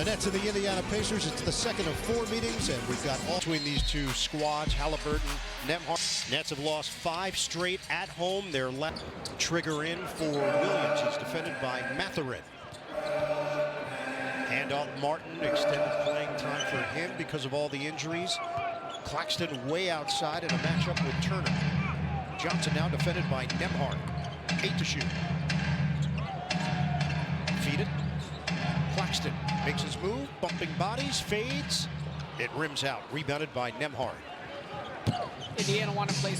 Nets of the Indiana Pacers. It's the second of 4 meetings, and we've got all between these two squads, Halliburton, Nembhard. Nets have lost 5 straight at home. They're left trigger in for Williams. He's defended by Mathurin. Handoff Martin, extended playing time for him because of all the injuries. Claxton way outside in a matchup with Turner. Johnson now defended by Nembhard. 8 to shoot. Feed it. Claxton makes his move, bumping bodies, fades. It rims out, rebounded by Nembhard. Indiana want to play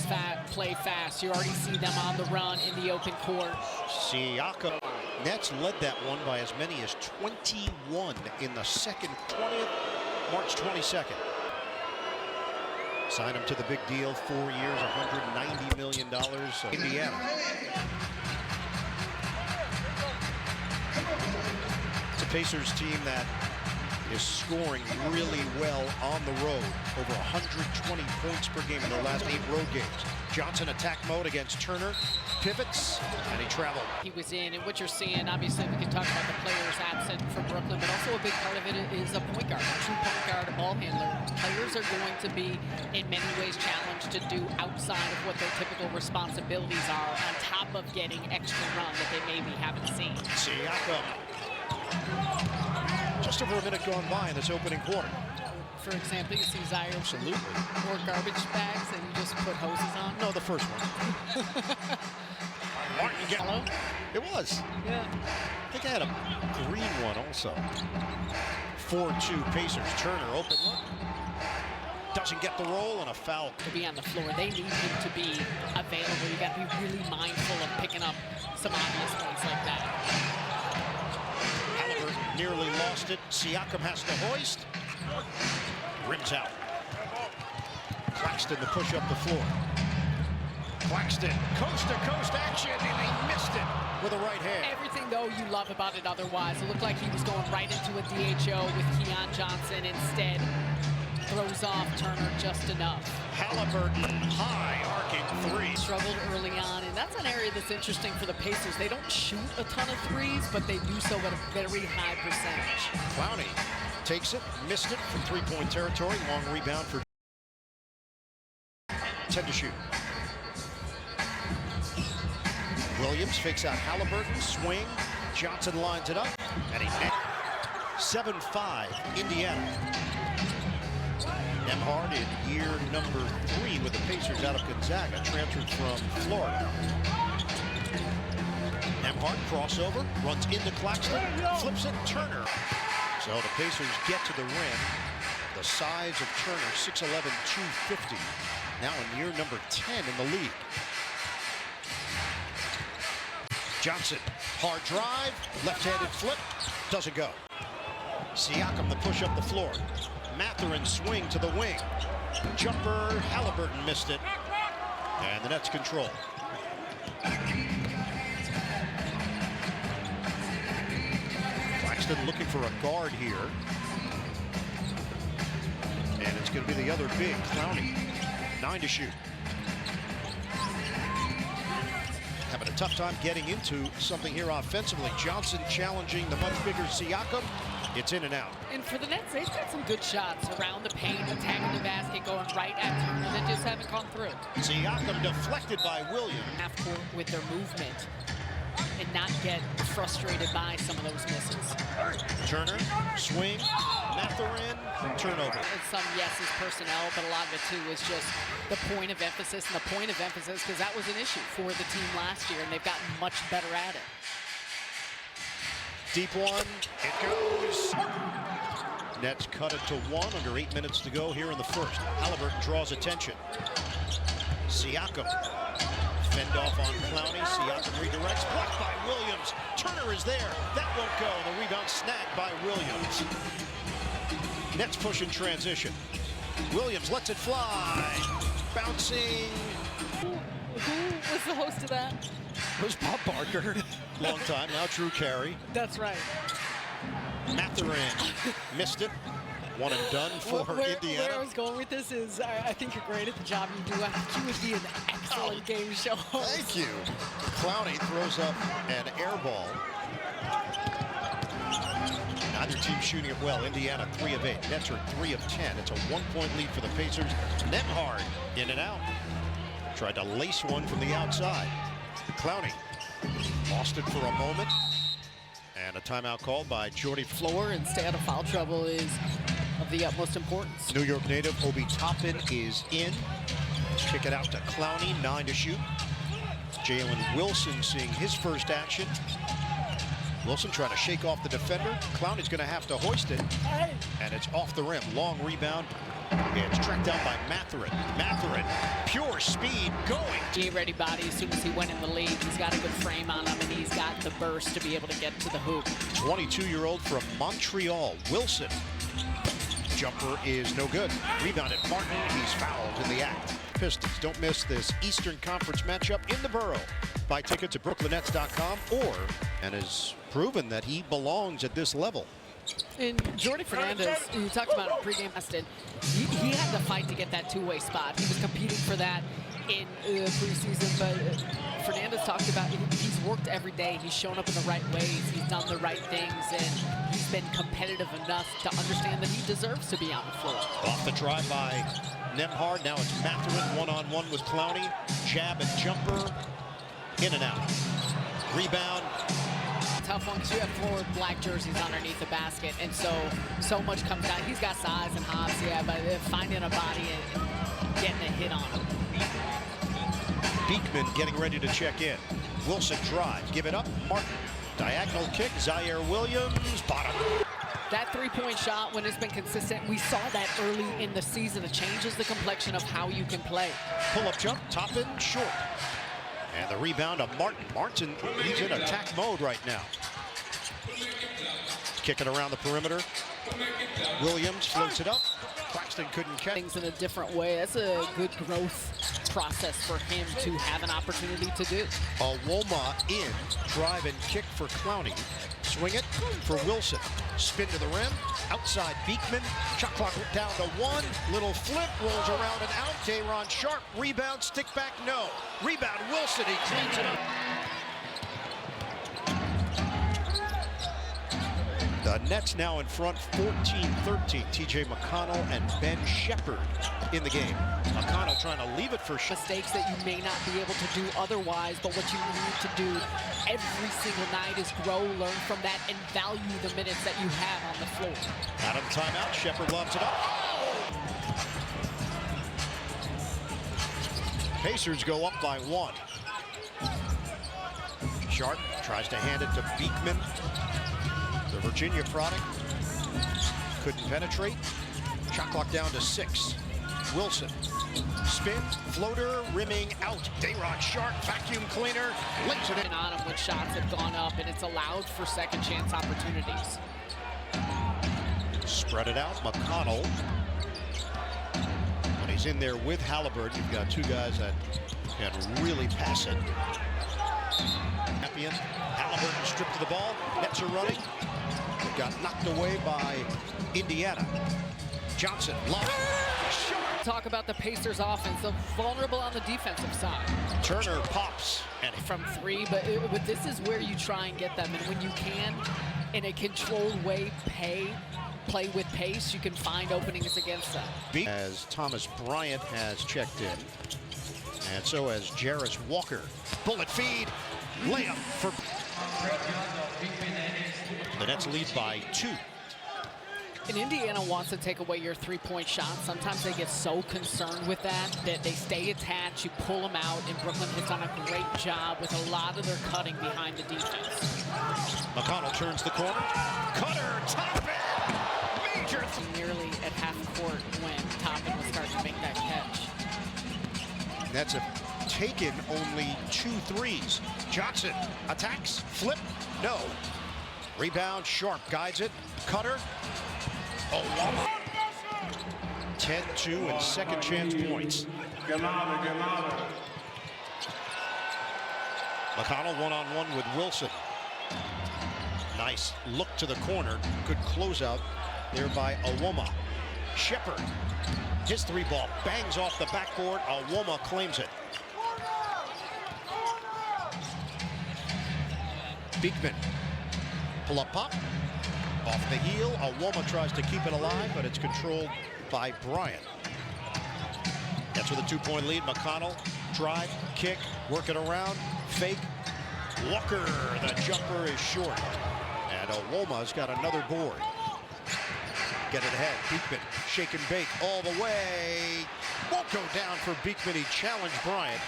fast. You already see them on the run in the open court. Siakam. Nets led that one by as many as 21 in the second 20th, March 22nd. Sign him to the big deal, 4 years, $190 million. Indiana. It's a Pacers team that is scoring really well on the road. Over 120 points per game in their last 8 road games. Johnson attack mode against Turner. Pivots, and he traveled. He was in, and what you're seeing, obviously we can talk about the players absent from Brooklyn, but also a big part of it is a point guard, a true point guard, a ball handler. Players are going to be, in many ways, challenged to do outside of what their typical responsibilities are, on top of getting extra run that they maybe haven't seen. Siakam. Just over a minute gone by in this opening quarter. For example, you see Zaire absolutely more garbage bags and you just put hoses on. No, the first one. Martin Hello? It was. Yeah. I think I had a green one also. 4-2 Pacers. Turner open look. Doesn't get the roll, and a foul. To be on the floor, they need him to be available. You got to be really mindful of picking up some obvious things like that. Nearly lost it. Siakam has to hoist. Rims out. Claxton to push up the floor. Claxton, coast-to-coast action, and he missed it with a right hand. Everything, though, you love about it otherwise. It looked like he was going right into a DHO with Keon Johnson. Instead, throws off Turner just enough. Halliburton, high, arcing 3. Struggled early on, and that's an area that's interesting for the Pacers. They don't shoot a ton of threes, but they do so at a very high percentage. Clowney takes it, missed it from 3-point territory. Long rebound for 10 to shoot. Williams fakes out Halliburton, swing. Johnson lines it up, and he net. 7-5, Indiana. Nembhard in year number 3 with the Pacers out of Gonzaga, transferred from Florida. Nembhard crossover, runs into Claxton, flips it, Turner. So the Pacers get to the rim. The size of Turner, 6'11", 250. Now in year number 10 in the league. Johnson, hard drive, left-handed flip, doesn't go. Siakam the push up the floor. Mathurin swing to the wing. Jumper, Halliburton missed it. And the Nets control. Claxton looking for a guard here. And it's going to be the other big, Clowney. 9 to shoot. Having a tough time getting into something here offensively. Johnson challenging the much bigger Siakam. It's in and out. And for the Nets, they've got some good shots around the paint, attacking the basket, going right at Turner that just haven't gone through. Siakam deflected by Williams. Half court with their movement and not get frustrated by some of those misses. Turner, swing, Mathurin, turnover. And some, yes, is personnel, but a lot of it too is just the point of emphasis, and the point of emphasis because that was an issue for the team last year, and they've gotten much better at it. Deep one, it goes. Nets cut it to 1 under 8 minutes to go here in the first. Halliburton draws attention. Siakam, fend off on Clowney. Siakam redirects, blocked by Williams. Turner is there, that won't go. The rebound snagged by Williams. Nets push in transition. Williams lets it fly. Bouncing. Who was the host of that? It was Bob Barker. Long time, now Drew Carey. That's right. Mathurin missed it. One and done for Indiana. Where I was going with this is I think you're great at the job you do. I think you would be an excellent game show host. Thank you. Clowney throws up an air ball. Not Neither team shooting it well. Indiana 3 of 8. Nets are 3 of 10. It's a 1-point lead for the Pacers. Nembhard in and out. Tried to lace one from the outside. Clowney lost it for a moment. And a timeout called by Jordy. Floor and stay out of foul trouble is of the utmost importance. New York native Obi Toppin is in. Kick it out to Clowney, 9 to shoot. Jalen Wilson seeing his first action. Wilson trying to shake off the defender. Clowney's going to have to hoist it. And it's off the rim. Long rebound. It's tracked down by Mathurin. Mathurin, pure speed, going. He ready body as soon as he went in the lead. He's got a good frame on him, and he's got the burst to be able to get to the hoop. 22-year-old from Montreal, Wilson. Jumper is no good. Rebounded Martin. He's fouled in the act. Pistons don't miss this Eastern Conference matchup in the Borough. Buy tickets at BrooklynNets.com and has proven that he belongs at this level. And Jordy Fernandez, you talked about it pregame, he had to fight to get that two-way spot. He was competing for that in preseason, but Fernandez talked about he's worked every day. He's shown up in the right ways. He's done the right things, and he's been competitive enough to understand that he deserves to be on the floor. Off the drive by Nembhard. Now it's Mathurin one-on-one with Clowney. Jab and jumper. In and out. Rebound. Tough one because you have 4 black jerseys underneath the basket, and so much comes down. He's got size and hops, yeah, but finding a body and getting a hit on him. Beekman getting ready to check in. Wilson drives, give it up. Martin, diagonal kick. Zaire Williams, bottom. That three-point shot, when it's been consistent, we saw that early in the season. It changes the complexion of how you can play. Pull-up jump, Toppin, short. And the rebound of Martin. Martin, he's in attack mode right now. Kick it around the perimeter. Williams floats it up. Claxton couldn't catch. Things in a different way. That's a good growth process for him to have an opportunity to do. Awoma in, drive and kick for Clowney. Swing it for Wilson. Spin to the rim. Outside Beekman. Shot clock down to 1. Little flip, rolls around and out. Day'Ron Sharpe. Rebound, stick back, no. Rebound, Wilson. He cleans it up. The Nets now in front, 14-13. TJ McConnell and Ben Sheppard in the game. McConnell trying to leave it for mistakes that you may not be able to do otherwise, but what you need to do every single night is grow, learn from that, and value the minutes that you have on the floor. Out of the timeout, Sheppard lobs it up. Pacers go up by 1. Sharpe tries to hand it to Beekman. The Virginia product couldn't penetrate. Shot clock down to 6. Wilson, spin, floater, rimming out. Day'Ron Sharpe, vacuum cleaner, lays it in. On him when shots have gone up, and it's allowed for second chance opportunities. Spread it out, McConnell. When he's in there with Halliburton, you've got 2 guys that can really pass it. Halliburton stripped to the ball. Nets are running. It got knocked away by Indiana. Johnson, lob. Talk about the Pacers offense. They're vulnerable on the defensive side. Turner pops. And from 3, but this is where you try and get them. And when you can, in a controlled way, play with pace, you can find openings against them. As Thomas Bryant has checked in. And so has Jarris Walker. Bullet feed. Layup for... The Nets lead by 2. And Indiana wants to take away your three-point shot. Sometimes they get so concerned with that they stay attached, you pull them out, and Brooklyn has done a great job with a lot of their cutting behind the defense. McConnell turns the corner. Cutter, Toppin! Major... Nearly at half court when Toppin was starting to make that catch. Nets have taken only 2 threes. Johnson attacks, flip, no. Rebound, Sharpe guides it. Cutter. Oh, 10-2 and second chance points. McConnell one-on-one with Wilson. Nice look to the corner. Good closeout there by Awoma. Sheppard. His 3-ball bangs off the backboard. Awoma claims it. Beekman. Pull up pop. Off the heel, Awoma tries to keep it alive, but it's controlled by Bryant. That's with a 2-point lead. McConnell, drive, kick, work it around, fake. Walker, the jumper is short. And Awoma's got another board. Get it ahead. Beekman, shake and bake all the way. Won't go down for Beekman. He challenged Bryant.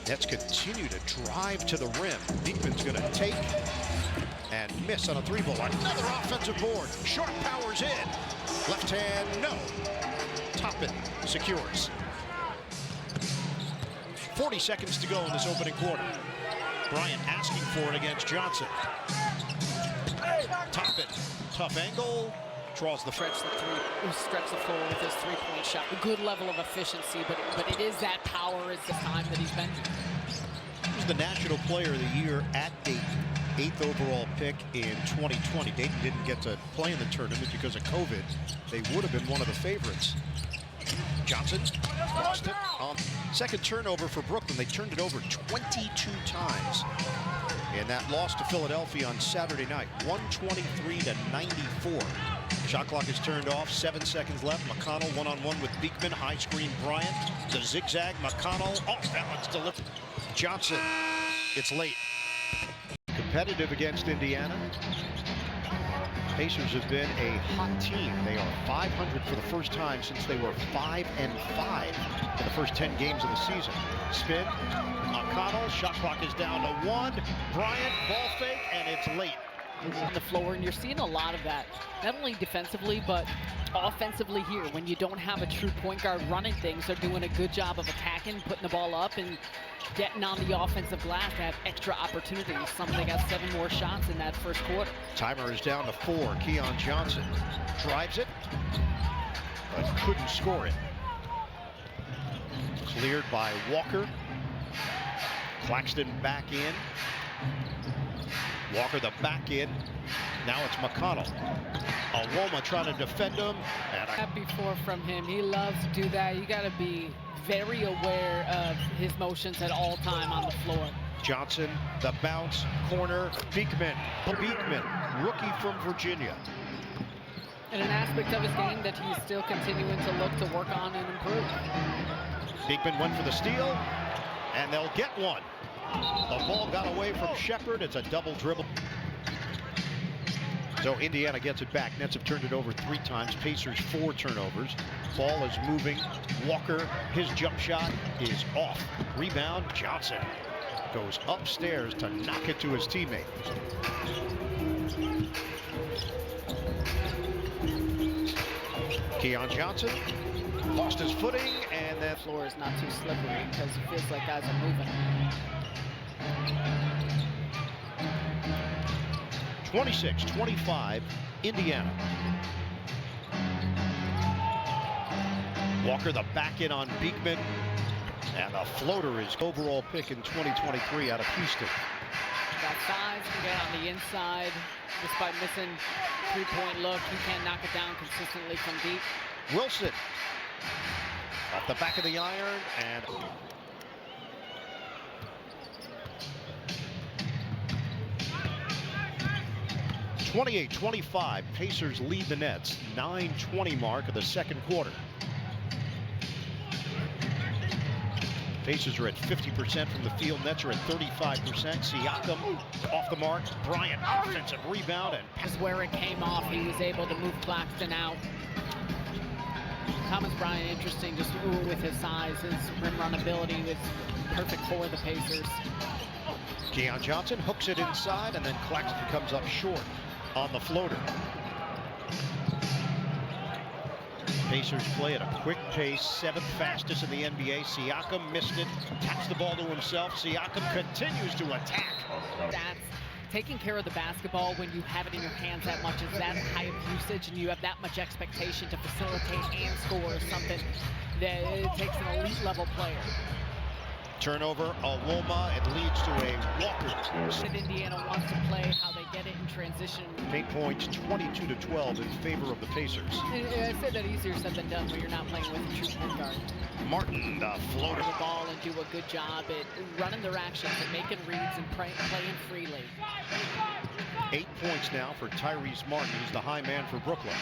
Nets continue to drive to the rim. Beekman's going to take and miss on a 3-ball. Another offensive board. Short powers in. Left hand, no. Toppin secures. 40 seconds to go in this opening quarter. Bryant asking for it against Johnson. Toppin, tough angle. Draws the stretch the floor with his 3-point shot. A good level of efficiency, but it is that power is the time that he's been here. He's the National Player of the Year at Dayton. 8th overall pick in 2020. Dayton didn't get to play in the tournament because of COVID. They would have been one of the favorites. Johnson lost it. Second turnover for Brooklyn. They turned it over 22 times in that loss to Philadelphia on Saturday night. 123-94. Shot clock is turned off. 7 seconds left. McConnell one-on-one with Beekman. High screen Bryant. The zigzag. McConnell off balance delivered. Johnson. It's late. Competitive against Indiana. Pacers have been a hot team. They are 500 for the first time since they were 5-5 in the first 10 games of the season. Spin. McConnell. Shot clock is down to 1. Bryant. Ball fake, and it's late. On the floor, and you're seeing a lot of that, not only defensively but offensively here. When you don't have a true point guard running things, they're doing a good job of attacking, putting the ball up, and getting on the offensive glass to have extra opportunities. They got 7 more shots in that first quarter. Timer is down to 4. Keon Johnson drives it, but couldn't score it. Cleared by Walker. Claxton back in. Walker the back in. Now it's McConnell. Awoma trying to defend him. And before from him, he loves to do that. You got to be very aware of his motions at all time on the floor. Johnson, the bounce, corner, Beekman, rookie from Virginia. And an aspect of his game that he's still continuing to look to work on and improve. Beekman went for the steal, and they'll get one. The ball got away from Shepard. It's a double dribble. So Indiana gets it back. Nets have turned it over 3 times. Pacers 4 turnovers. Ball is moving. Walker, his jump shot is off. Rebound, Johnson goes upstairs to knock it to his teammate. Keon Johnson lost his footing, and that floor is not too slippery because it feels like guys are moving. 26-25, Indiana. Walker the back in on Beekman, and the floater is overall pick in 2023 out of Houston. Got size, can get on the inside. Despite missing 3-point look, he can't knock it down consistently from deep. Wilson off the back of the iron, and 28-25, Pacers lead the Nets. 9:20 mark of the second quarter. Pacers are at 50% from the field. Nets are at 35%. Siakam off the mark. Bryant, offensive rebound, and pass. Where it came off, he was able to move Claxton out. Thomas Bryant, interesting, just with his size, his rim run ability was perfect for the Pacers. Keon Johnson hooks it inside, and then Claxton comes up short on the floater. Pacers play at a quick pace, 7th fastest in the NBA. Siakam missed it, taps the ball to himself. Siakam continues to attack. That's taking care of the basketball when you have it in your hands that much, is that high of usage, and you have that much expectation to facilitate and score, is something that it takes an elite level player. Turnover, Awoma, it leads to a Walker. And Indiana wants to play how they get it in transition. Paint points 22-12 in favor of the Pacers. I said that easier said than done when you're not playing with a true point guard. Martin, the floater. The ball and do a good job at running their actions and making reads and playing freely. 8 points now for Tyrese Martin. He's the high man for Brooklyn.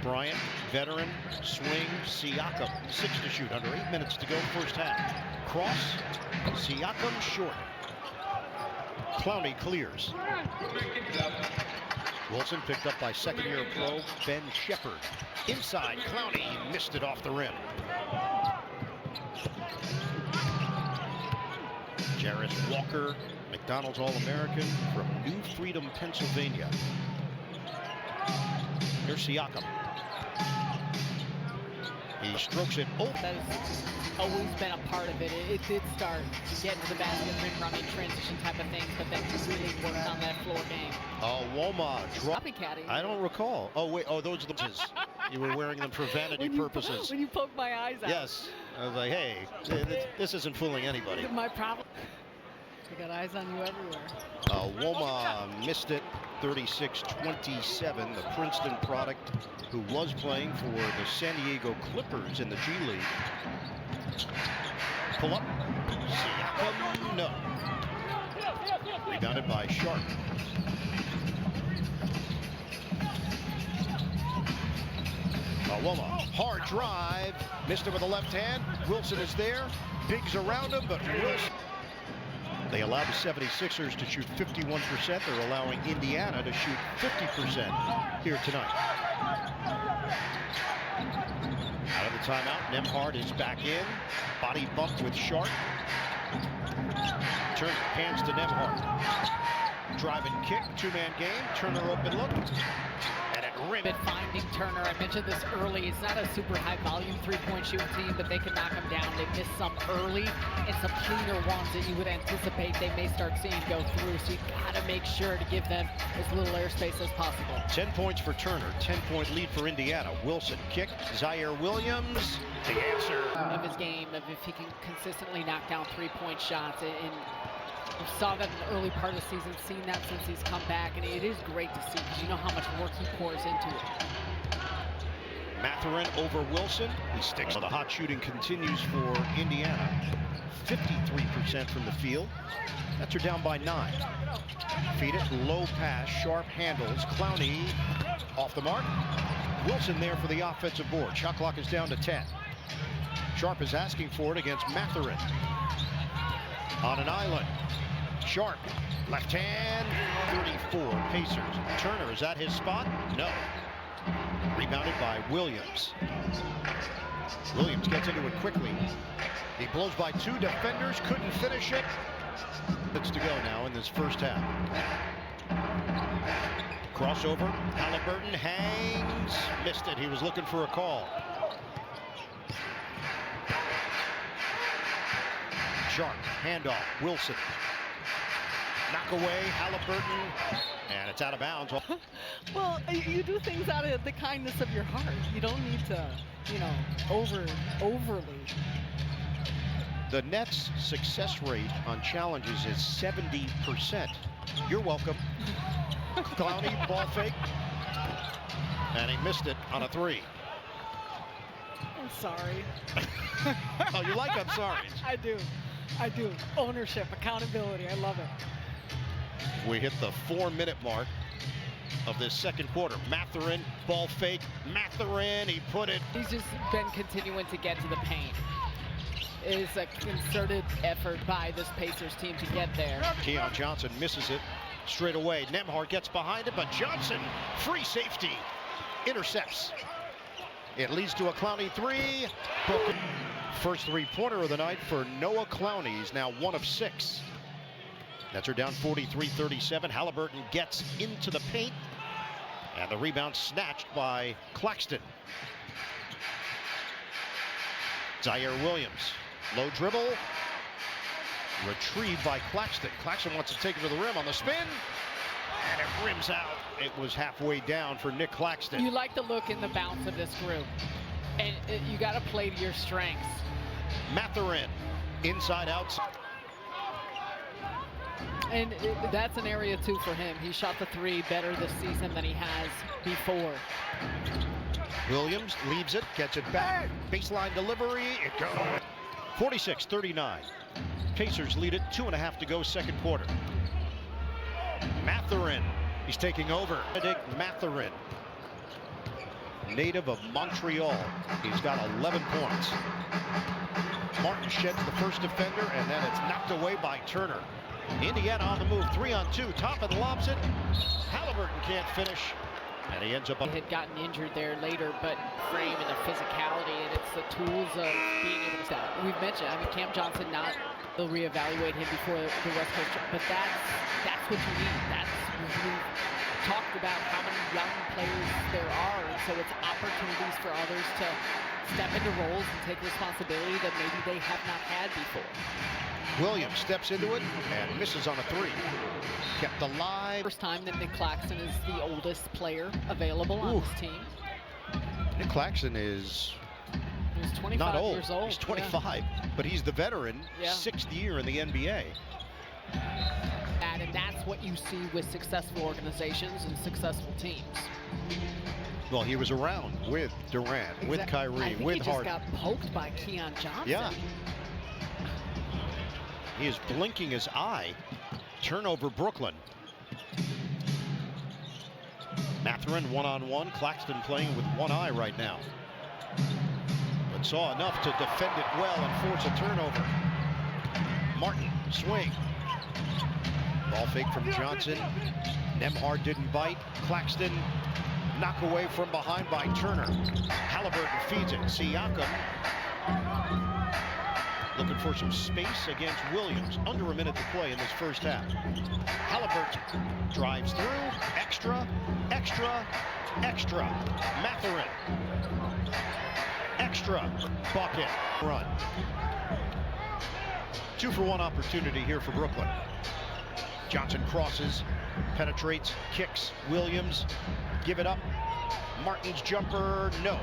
Bryant, veteran, swing, Siakam, 6 to shoot, under 8 minutes to go, first half. Cross, Siakam short. Clowney clears. Wilson picked up by second-year pro Ben Shepherd. Inside, Clowney missed it off the rim. Jarris Walker, McDonald's All-American from New Freedom, Pennsylvania. Here's Siakam. He strokes it. Oh, That has always been a part of it. It did start to get into the basket, rim running, transition type of things, but then he really worked on that floor game. Woma drop. Copycatting. I don't recall. Oh, wait. Oh, those are the you were wearing them for vanity purposes. When you poke my eyes out. Yes. I was like, hey, this isn't fooling anybody. My problem. I got eyes on you everywhere. Woma missed it, 36-27. The Princeton product who was playing for the San Diego Clippers in the G League. Pull up. Siakam, no. Rebounded by Sharp. Woma, hard drive. Missed it with the left hand. Wilson is there. Biggs around him, but Wilson. They allowed the 76ers to shoot 51%. They're allowing Indiana to shoot 50% here tonight. Out of the timeout, Nembhard is back in. Body bump with Sharp. Turns hands to Nembhard. Drive and kick, two-man game. Turner open look. And it rim. Finding Turner, I mentioned this early. It's not a super high volume three-point shooting team, but they can knock him down. They missed some early and some cleaner ones that you would anticipate they may start seeing go through. So you gotta make sure to give them as little airspace as possible. 10 points for Turner, 10-point lead for Indiana. Wilson kick, Zaire Williams, the answer. Of his game, of if he can consistently knock down three-point shots. And we saw that in the early part of the season, seen that since he's come back, and it is great to see because you know how much work he pours into it. Mathurin over Wilson. He sticks. Well, the hot shooting continues for Indiana. 53% from the field. Nets are down by 9. Feed it, low pass, Sharp handles. Clowney off the mark. Wilson there for the offensive board. Shot clock is down to 10. Sharp is asking for it against Mathurin. On an island. Sharp, left hand, 34 Pacers. Turner, is that his spot? No. Rebounded by Williams. Williams gets into it quickly. He blows by 2 defenders, couldn't finish it. Minutes to go now in this first half. Crossover, Halliburton hangs, missed it. He was looking for a call. Sharp, handoff, Wilson. Knock away, Halliburton, and it's out of bounds. Well, you do things out of the kindness of your heart. You don't need to, overly. The Nets' success rate on challenges is 70%. You're welcome. Clowney, ball fake, and he missed it on a 3. I'm sorry. Oh, you like I'm sorry. I do. Ownership, accountability, I love it. We hit the 4-minute mark of this second quarter. Mathurin, ball fake, Mathurin, he put it. He's just been continuing to get to the paint. It is a concerted effort by this Pacers team to get there. Keon Johnson misses it straight away. Nembhard gets behind it, but Johnson, free safety, intercepts. It leads to a Clowney 3. Broken. First three-pointer of the night for Noah Clowney. He's now 1 of 6. Nets are down 43-37. Halliburton gets into the paint. And the rebound snatched by Claxton. Zaire Williams. Low dribble. Retrieved by Claxton. Claxton wants to take it to the rim on the spin. And it rims out. It was halfway down for Nick Claxton. You like the look and the bounce of this group. And you got to play to your strengths. Mathurin, inside out. And that's an area too for him. He shot the 3 better this season than he has before. Williams leaves it, gets it back. Baseline delivery, it goes. 46-39. Pacers lead it, 2.5 to go, second quarter. Mathurin, he's taking over. Benedict Mathurin, native of Montreal. He's got 11 points. Martin sheds the first defender, and then it's knocked away by Turner. Indiana on the move, 3-on-2. Toppin lobs it. Halliburton can't finish, and he ends up. He had gotten injured there later, but frame and the physicality, and it's the tools of being able to stop. We've mentioned, I mean, Cam Johnson not. They'll reevaluate him before the West Coast, but that's what you need. That's we've talked about how many young players there are, and so it's opportunities for others to step into roles and take responsibility that maybe they have not had before. Williams steps into it and misses on a three. Kept alive. First time that Nick Claxton is the oldest player available on this team. Nick Claxton is He's 25 not old. years old. He's 25, but he's the veteran, 6th year in the NBA. And that's what you see with successful organizations and successful teams. Well, he was around with Durant, with Kyrie, with Harden. He just got poked by Keon Johnson. Yeah. He is blinking his eye. Turnover, Brooklyn. Mathurin one-on-one. Claxton playing with one eye right now. But saw enough to defend it well and force a turnover. Martin, swing. Ball fake from Johnson. Nembhard didn't bite. Claxton, knock away from behind by Turner. Halliburton feeds it. Siakam looking for some space against Williams. Under a minute to play in this first half. Halliburton drives through. Extra, extra, extra. Mathurin. Extra. Bucket. Run. 2-for-1 opportunity here for Brooklyn. Johnson crosses, penetrates, kicks. Williams, give it up. Martin's jumper, no.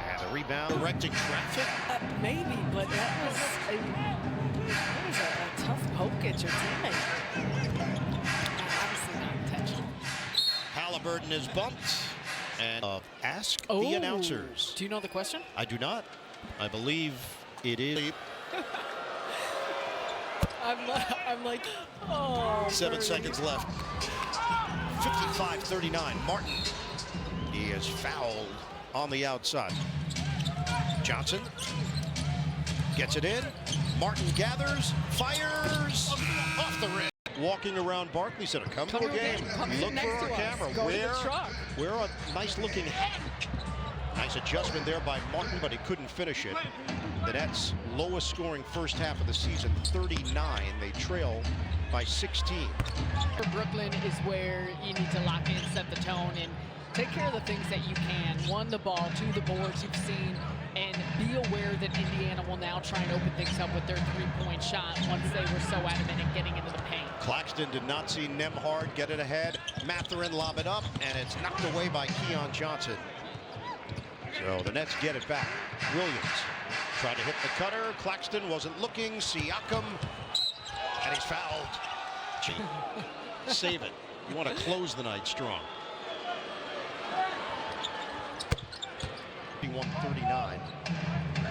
And the rebound. Directing traffic. Maybe, but that was a tough poke at your teammate. Obviously not intentional. Halliburton is bumped. And ask the announcers. Do you know the question? I do not. I believe it is. I'm like, oh. 7 seconds left. 55-39. Martin. He is fouled on the outside. Johnson gets it in. Martin gathers, fires off the rim. Walking around Barkley Center. Come to a game. Look for our camera. We're a nice looking head. Nice adjustment there by Martin, but he couldn't finish it. The Nets' lowest scoring first half of the season, 39. They trail by 16. For Brooklyn is where you need to lock in, set the tone, and take care of the things that you can. 1, the ball, 2, the boards you've seen, and be aware that Indiana will now try and open things up with their three-point shot once they were so adamant in getting into the paint. Claxton did not see Nembhard get it ahead. Mathurin lob it up, and it's knocked away by Keon Johnson. So the Nets get it back. Williams tried to hit the cutter. Claxton wasn't looking. Siakam, and he's fouled. Gee, save it. You want to close the night strong. 51-39.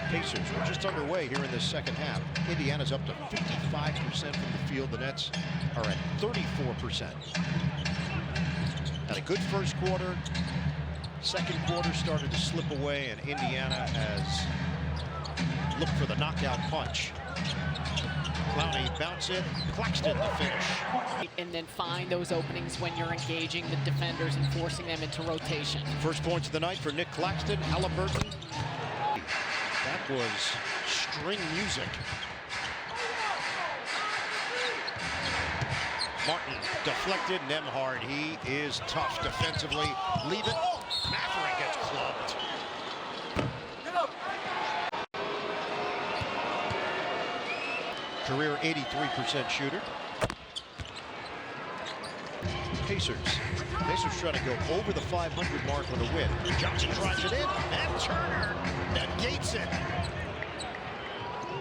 Pacers are just underway here in this second half. Indiana's up to 55% from the field. The Nets are at 34%. Had a good first quarter. Second quarter started to slip away, and Indiana has looked for the knockout punch. Clowney bounce it. Claxton the finish. And then find those openings when you're engaging the defenders and forcing them into rotation. First points of the night for Nick Claxton. Halliburton. That was string music. Martin deflected. Nembhard, he is tough defensively. Leave it. Mathurin gets clubbed. Career 83% shooter. Pacers trying to go over the 500 mark with a win. Johnson drives it in, and Turner negates it.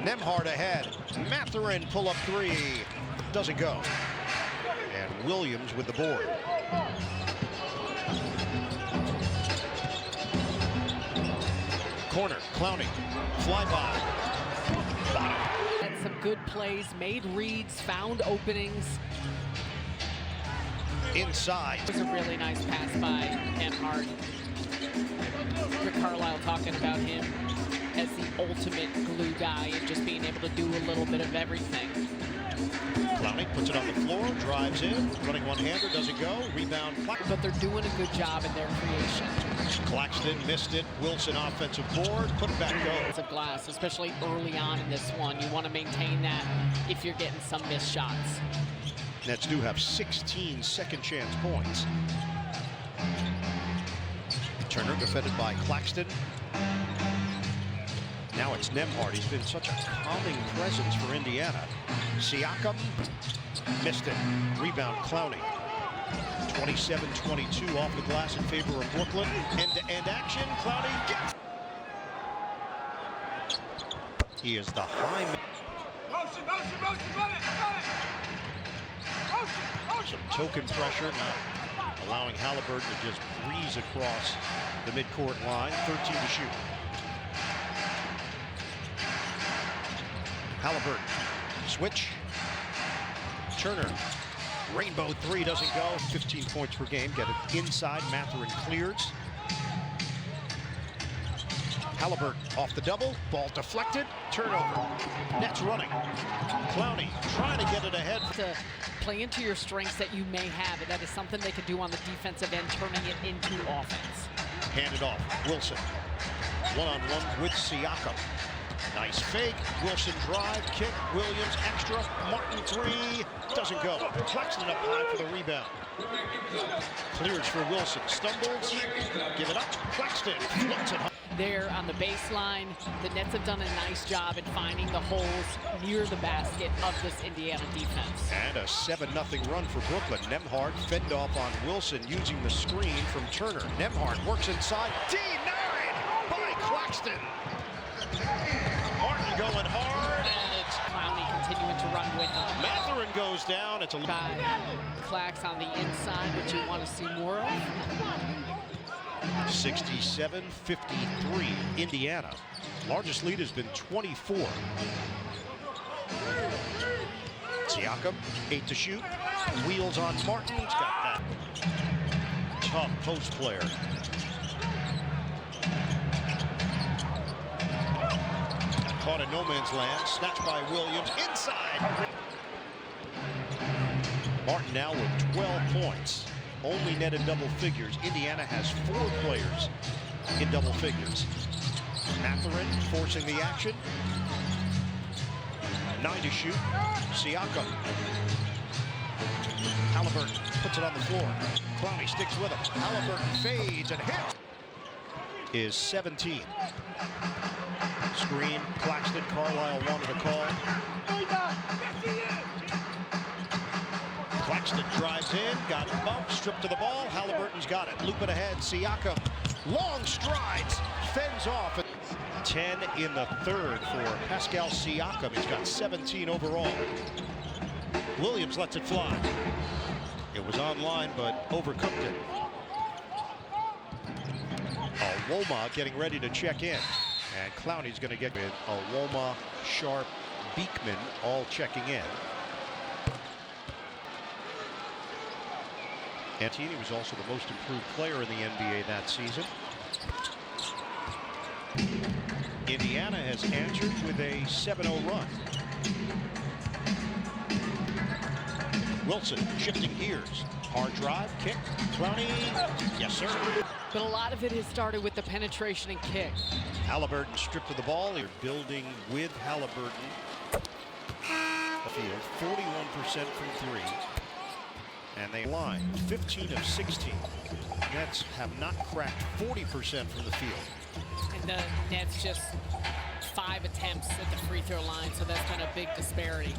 Nembhard ahead. Mathurin pull up three. Doesn't go. And Williams with the board. Corner, Clowney, fly by. good plays, made reads, found openings. Inside. It was a really nice pass by Nembhard. Rick Carlisle talking about him as the ultimate glue guy and just being able to do a little bit of everything. Clowney puts it on the floor, drives in, running one-hander, doesn't go, rebound. But they're doing a good job in their creation. Claxton missed it, Wilson offensive board, put it back, go. Of glass, especially early on in this one. You want to maintain that if you're getting some missed shots. Nets do have 16 second chance points. Turner defended by Claxton. Now it's Nembhard. He's been such a calming presence for Indiana. Siakam missed it. Rebound Clowney. 27-22 off the glass in favor of Brooklyn. End-to-end action. Clowney gets. He is the high man. Some token pressure, not allowing Haliburton to just breeze across the midcourt line. 13 to shoot. Haliburton, switch. Turner, rainbow three doesn't go. 15 points per game. Get it inside. Mathurin clears. Haliburton off the double. Ball deflected. Turnover. Nets running. Clowney trying to get it ahead. To play into your strengths that you may have, and that is something they can do on the defensive end, turning it into offense. Handed off. Wilson. One-on-one with Siakam. Nice fake. Wilson drive, kick. Williams extra. Martin three. Doesn't go. Claxton up high for the rebound. Clears for Wilson. Stumbles. Give it up. Claxton floats it high. There on the baseline, the Nets have done a nice job in finding the holes near the basket of this Indiana defense. And a 7-0 run for Brooklyn. Nembhard fend off on Wilson using the screen from Turner. Nembhard works inside. Denied by Claxton. Martin going hard, and it's Clowney continuing to run with him. Mathurin goes down. It's a By Clax on the inside, which you want to see more of. 67-53 Indiana. Largest lead has been 24. Siakam, 8 to shoot. Wheels on Martin. He's got that tough post player. Caught in no man's land. Snatched by Williams. Inside. Martin now with 12 points. Only netted double figures. Indiana has 4 players in double figures. Mathurin forcing the action. 9 to shoot. Siakam. Haliburton puts it on the floor. Clowney sticks with him. Haliburton fades and hits. Is 17. Screen. Claxton. Carlisle wanted a call. Claxton drives in, got it bumped, stripped to the ball. Haliburton's got it. Loop it ahead. Siakam, long strides, fends off. 10 in the third for Pascal Siakam. He's got 17 overall. Williams lets it fly. It was online, but overcooked it. Alwoma getting ready to check in. And Clowney's going to get with Alwoma, Sharp, Beekman all checking in. Antini was also the most improved player in the NBA that season. Indiana has answered with a 7-0 run. Wilson shifting gears. Hard drive, kick, Clowney, yes sir. But a lot of it has started with the penetration and kick. Haliburton stripped of the ball. They're building with Haliburton. The field, 41% from three. And they line 15 of 16. Nets have not cracked 40% from the field. And the Nets just 5 attempts at the free throw line, so that's been a big disparity.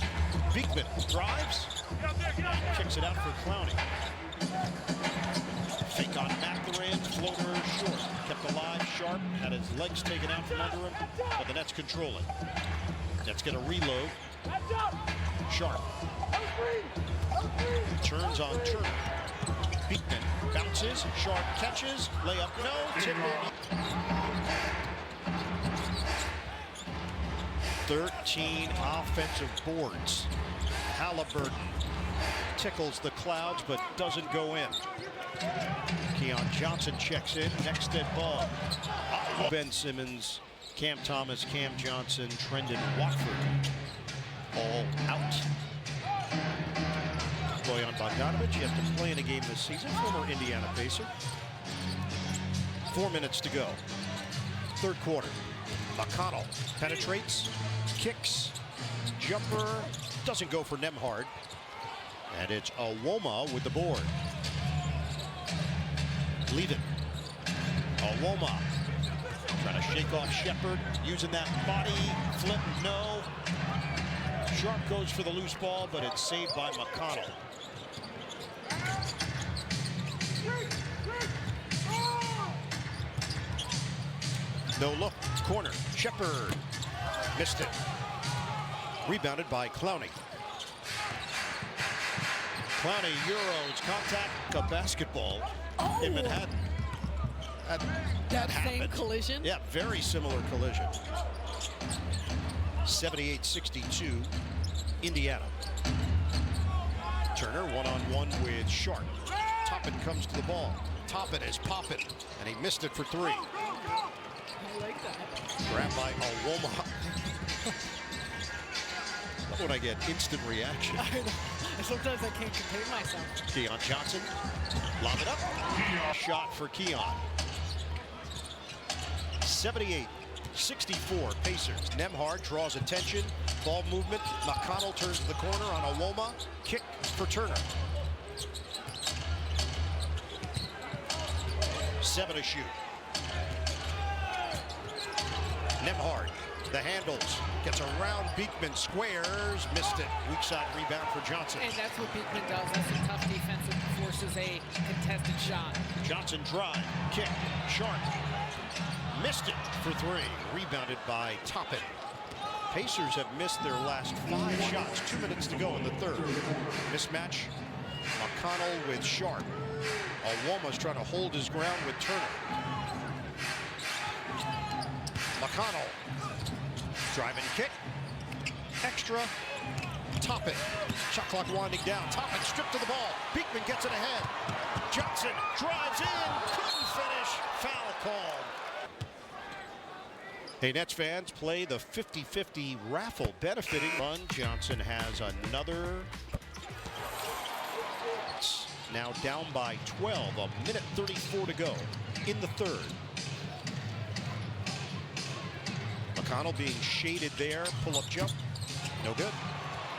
Beekman drives, kicks it out for Clowney. Fake on Mathurin, floater short. Kept alive, Sharp had his legs taken out from under him, but the Nets control it. Nets get a reload. Sharp. Turns on Turner. Beekman bounces, Sharp catches, layup no, tip in. 13 offensive boards. Halliburton tickles the clouds but doesn't go in. Keon Johnson checks in. Next dead ball. Ben Simmons, Cam Thomas, Cam Johnson, Trendon Watford all out. Bojan Bogdanovic yet to play in a game this season, former Indiana Pacer. 4 minutes to go. Third quarter. McConnell penetrates, kicks, jumper, doesn't go for Nembhard. And it's Awoma with the board. Leave it. Awoma trying to shake off Shepherd, using that body flip, no. Sharp goes for the loose ball, but it's saved by McConnell. No look, corner, Shepherd, missed it. Rebounded by Clowney. Clowney Euros contact a basketball in Manhattan. That same happened. collision? Yeah, very similar collision. 78-62, Indiana. Turner one-on-one with Sharp. Toppin comes to the ball. Toppin is popping, and he missed it for three. I like that. Grabbed by Awoma. That's when I get instant reaction. I know. Sometimes I can't contain myself. Keon Johnson, lob it up. Shot for Keon. 78-64 Pacers. Nembhard draws attention. Ball movement. McConnell turns to the corner on Awoma. Kick for Turner. 7 to shoot. Nembhard, the handles, gets around Beekman, squares, missed it. Weak side rebound for Johnson. And that's what Beekman does. That's a tough defense that forces a contested shot. Johnson drive, kick, Sharp. Missed it for three. Rebounded by Toppin. Pacers have missed their last 5 shots. 2 minutes to go in the third. Mismatch. McConnell with Sharp. Awoma's trying to hold his ground with Turner. McConnell. Drive and kick. Extra. Toppin. Shot clock winding down. Toppin stripped to the ball. Beekman gets it ahead. Johnson drives in. Couldn't finish. Foul called. Hey, Nets fans, play the 50-50 raffle benefiting run. Johnson has another. Now down by 12, a minute 34 to go in the third. McConnell being shaded there, pull-up jump, no good.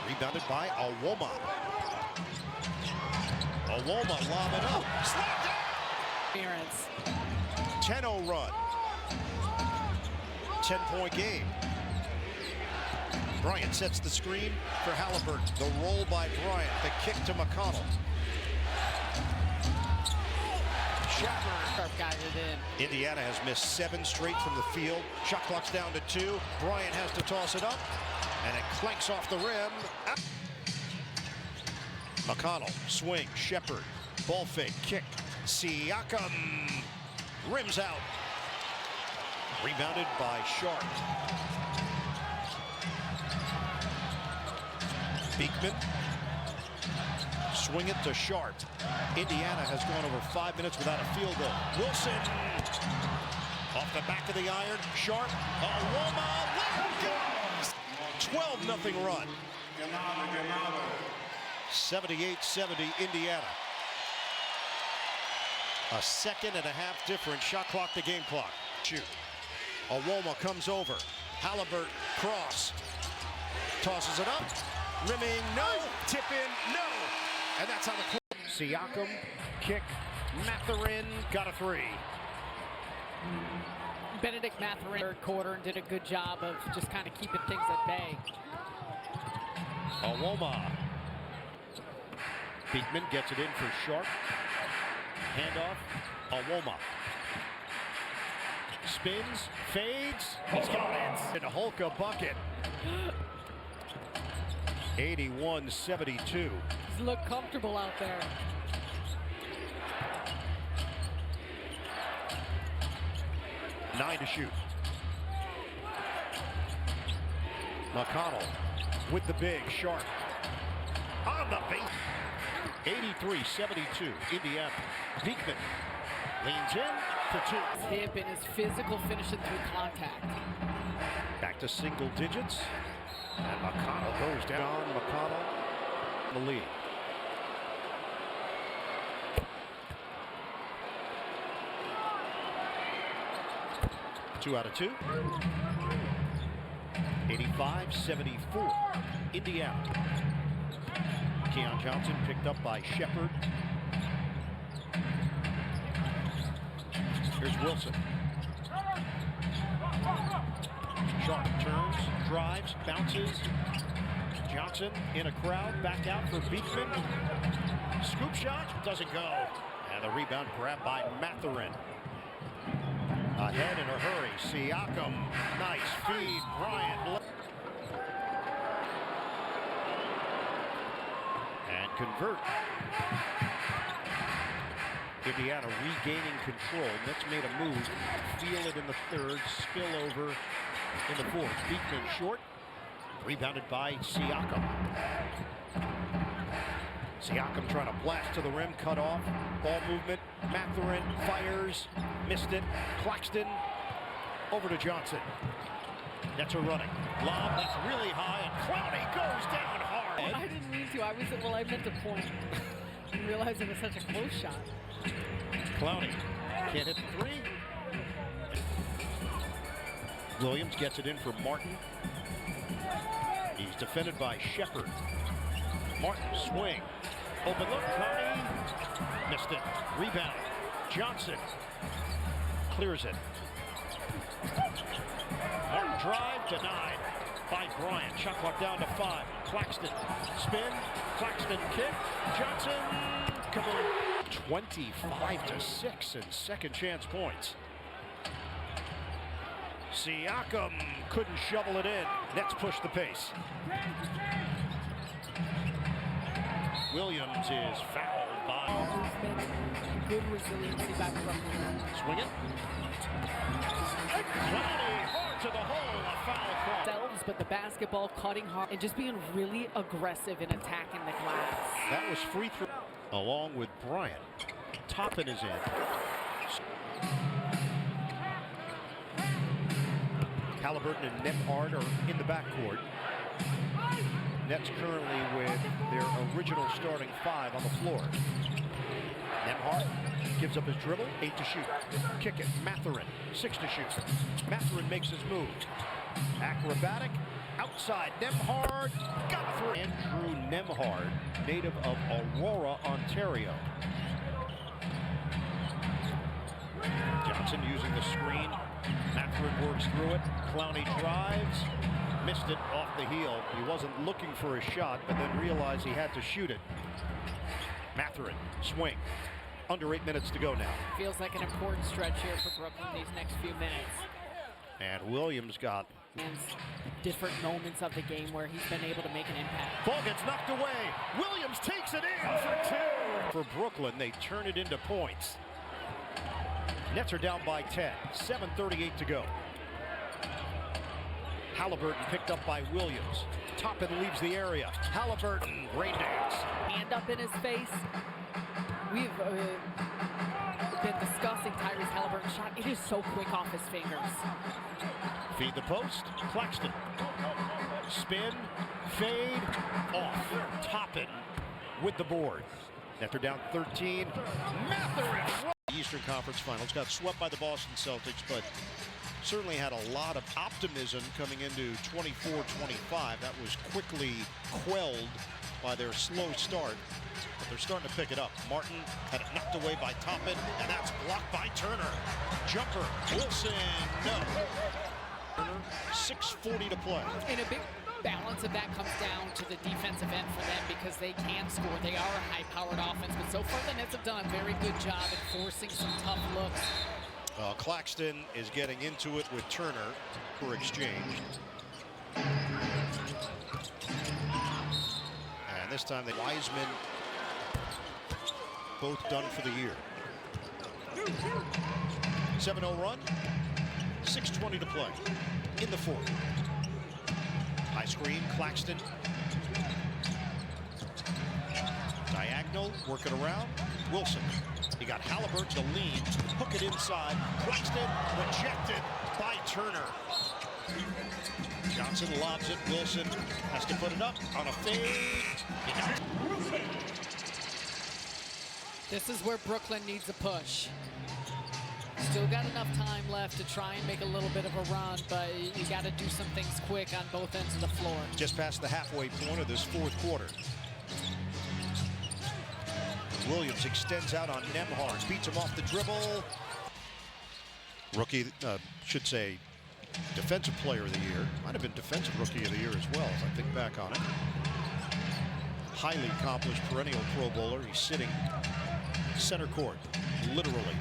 Rebounded by Awoma. Awoma lob it up, slammed down. 10-0 run. 10-point game. Bryant sets the screen for Halliburton. The roll by Bryant. The kick to McConnell. Sharp got it in. Indiana has missed 7 straight from the field. Shot clock's down to 2. Bryant has to toss it up, and it clanks off the rim. McConnell, swing, Shepherd, ball fake, kick. Siakam rims out. Rebounded by Sharp. Beekman. Swing it to Sharp. Indiana has gone over 5 minutes without a field goal. Wilson. Off the back of the iron. Sharp. Awoma. Let it go. 12-0 run. 78-70 Indiana. A second and a half difference. Shot clock to game clock. Shoot. Awoma comes over. Halliburton cross. Tosses it up. Rimming, no. Tip in, no. And that's how the Siakam kick. Mathurin got a 3. Benedict Mathurin third quarter and did a good job of just kind of keeping things at bay. Awoma. Beekman gets it in for Sharp. Handoff. Awoma. Spins, fades. He's got it. And Hulk a bucket. 81-72. He's looked comfortable out there. Nine to shoot. McConnell with the big sharp on the base. 83-72, Indiana. Beekman leans in for two. His hip and his physical finishing through contact. Back to single digits. And McConnell goes down. McConnell, the lead. Two out of two. 85-74, Indiana. Keon Johnson picked up by Shepard. Here's Wilson. Sharp turns, drives, bounces. Johnson in a crowd, back out for Beekman. Scoop shot, doesn't go. And the rebound grabbed by Mathurin. Ahead in a hurry, Siakam. Nice feed, Bryant. And convert. Indiana regaining control. Nets made a move. Feel it in the third. Spill over in the fourth. Beekman short. Rebounded by Siakam. Siakam trying to blast to the rim. Cut off. Ball movement. Mathurin fires. Missed it. Claxton over to Johnson. Nets are running. Lob that's really high. And Clowney goes down hard. I didn't mean to. I meant to point. I didn't realize it was such a close shot. Clowney can't hit the three. Williams gets it in for Martin. He's defended by Shepard. Martin swing. Open look. Clowney missed it. Rebound. Johnson clears it. Martin drive denied by Bryant. Shot clock down to 5. Claxton spin. Claxton kick. Johnson kaboom. 25-6 in second chance points. Siakam couldn't shovel it in. Nets push the pace. Williams is fouled by. Good resiliency back from him. Swing it. Clowney hard to the hole. A foul call. Themselves, but the basketball cutting hard and just being really aggressive in attacking the glass. That was free throw. Along with Bryant. Toppin is in. Halliburton and Nembhard are in the backcourt. Nets currently with their original starting 5 on the floor. Nembhard gives up his dribble, 8 to shoot. Kick it, Mathurin, 6 to shoot. Mathurin makes his move. Acrobatic, outside, Nembhard, got through. Andrew Nembhard, native of Aurora, Ontario. Johnson using the screen. Mathurin works through it. Clowney drives. Missed it off the heel. He wasn't looking for a shot, but then realized he had to shoot it. Mathurin, swing. Under 8 minutes to go now. Feels like an important stretch here for Brooklyn these next few minutes. And Williams got... And different moments of the game where he's been able to make an impact. Ball gets knocked away. Williams takes it in for 2. For Brooklyn, they turn it into points. Nets are down by 10. 7:38 to go. Halliburton picked up by Williams. Toppin leaves the area. Halliburton, rain dance. Hand up in his face. We've been discussing Tyrese Halliburton's shot. It is so quick off his fingers. Feed the post. Claxton. Spin. Fade. Off. Toppin with the board. Nets are down 13. Mathurin. Eastern Conference Finals got swept by the Boston Celtics, but certainly had a lot of optimism coming into 24-25. That was quickly quelled by their slow start, but they're starting to pick it up. Martin had it knocked away by Toppin, and that's blocked by Turner. Jumper, Wilson, no. Turner, 6:40 to play. And a big balance of that comes down to the defensive end for them because they can score. They are a high-powered offense, but so far the Nets have done a very good job at forcing some tough looks. Claxton is getting into it with Turner for exchange. And this time the Wiseman both done for the year. 7-0 run, 6:20 to play in the fourth. High screen, Claxton. Diagonal, work it around. Wilson. He got Halliburton to lead. Hook it inside. Claxton rejected by Turner. Johnson lobs it. Wilson has to put it up on a fade. This is where Brooklyn needs a push. Still got enough time left to try and make a little bit of a run, but you got to do some things quick on both ends of the floor. Just past the halfway point of this fourth quarter. Williams extends out on Nembhard, beats him off the dribble. Rookie, should say, defensive player of the year. Might have been defensive rookie of the year as well, if I think back on it. Highly accomplished perennial Pro Bowler. He's sitting center court, literally.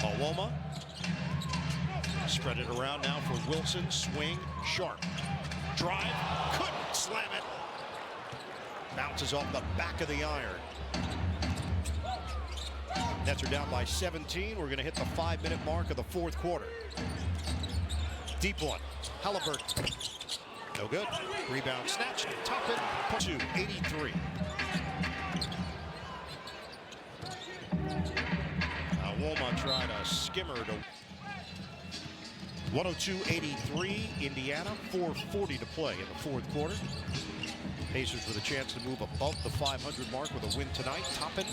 Alwoma. Spread it around now for Wilson. Swing, Sharp. Drive, couldn't slam it. Bounces off the back of the iron. Nets are down by 17. We're going to hit the 5-minute mark of the fourth quarter. Deep one. Halliburton. No good. Rebound snatched. Top it. 2-83. Alwoma tried a skimmer to 102-83. Indiana. 4:40 to play in the fourth quarter. Pacers with a chance to move above the 500 mark with a win tonight. Toppin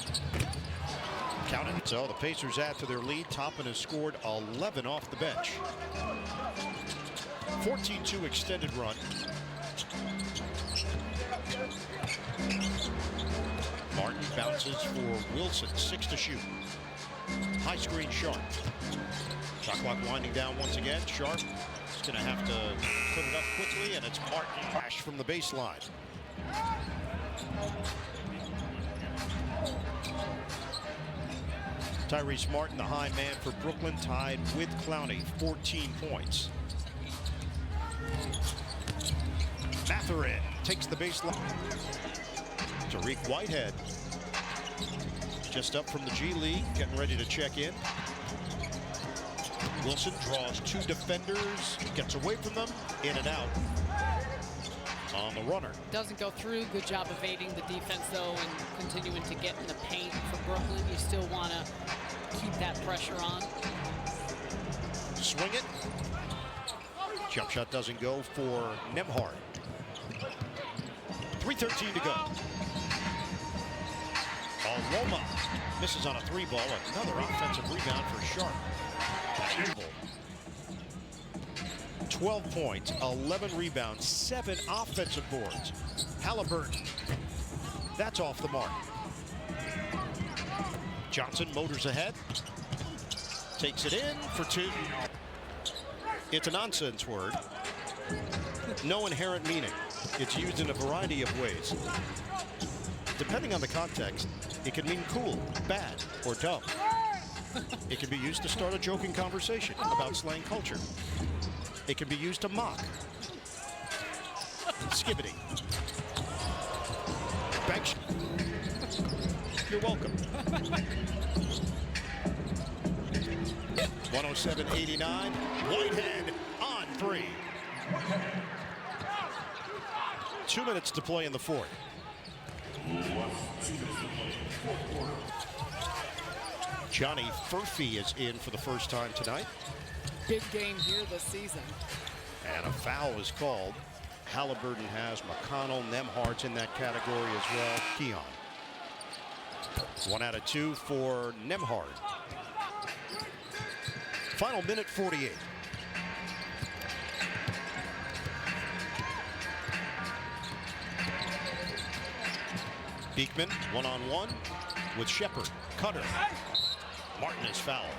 counted. So the Pacers add to their lead. Toppin has scored 11 off the bench. 14-2 extended run. Martin bounces for Wilson. 6 to shoot. High screen, Sharp. Shot clock winding down once again. Sharp is going to have to put it up quickly, and it's Martin. Crash from the baseline. Tyrese Martin, the high man for Brooklyn, tied with Clowney, 14 points. Mathurin takes the baseline. Tariq Whitehead, just up from the G League, getting ready to check in. Wilson draws 2 defenders, gets away from them, in and out. On the runner. Doesn't go through. Good job evading the defense, though, and continuing to get in the paint for Brooklyn. You still want to keep that pressure on. Swing it. Jump shot doesn't go for Nembhard. 3:13 to go. Alwoma misses on a 3-ball. Another offensive rebound for Sharp. 12 points, 11 rebounds, 7 offensive boards. Halliburton, that's off the mark. Johnson motors ahead, takes it in for 2. It's a nonsense word. No inherent meaning. It's used in a variety of ways. Depending on the context, it can mean cool, bad, or dumb. It can be used to start a joking conversation about slang culture. It can be used to mock. Skibbity. Banks. You're welcome. 107-89. Whitehead on 3. 2 minutes to play in the fourth. Johnny Furphy is in for the first time tonight. Big game here this season. And a foul is called. Halliburton has McConnell. Nembhard's in that category as well. Keon. 1 out of 2 for Nembhard. Final minute 48. Beekman one-on-one with Shepard. Cutter. Martin is fouled.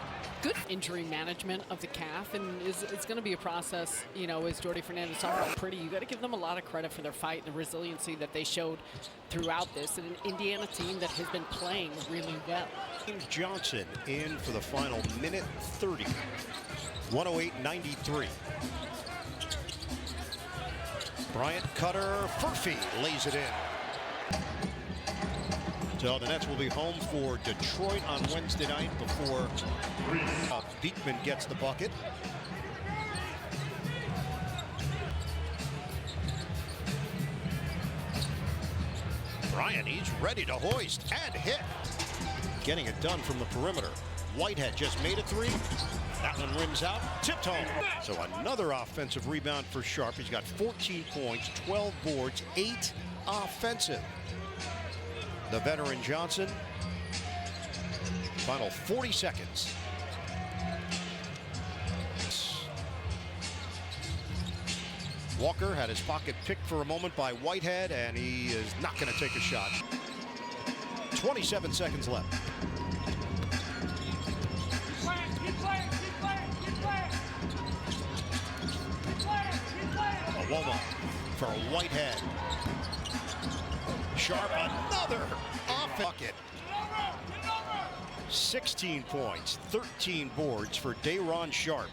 Good injury management of the calf, and it's going to be a process, you know, as Jordi Fernandez talked about pretty. You got to give them a lot of credit for their fight and the resiliency that they showed throughout this, and an Indiana team that has been playing really well. Johnson in for the final minute 30. 108-93. Bryant, Cutter, Furphy lays it in. So the Nets will be home for Detroit on Wednesday night before Beekman gets the bucket. Bryant, he's ready to hoist and hit. Getting it done from the perimeter. Whitehead just made a three. That one rims out, tipped home. So another offensive rebound for Sharp. He's got 14 points, 12 boards, 8 offensive. The veteran Johnson. Final 40 seconds. Walker had his pocket picked for a moment by Whitehead, and he is not going to take a shot. 27 seconds left. Awoma for Whitehead. Sharp, another off bucket. 16 points, 13 boards for Day'Ron Sharp.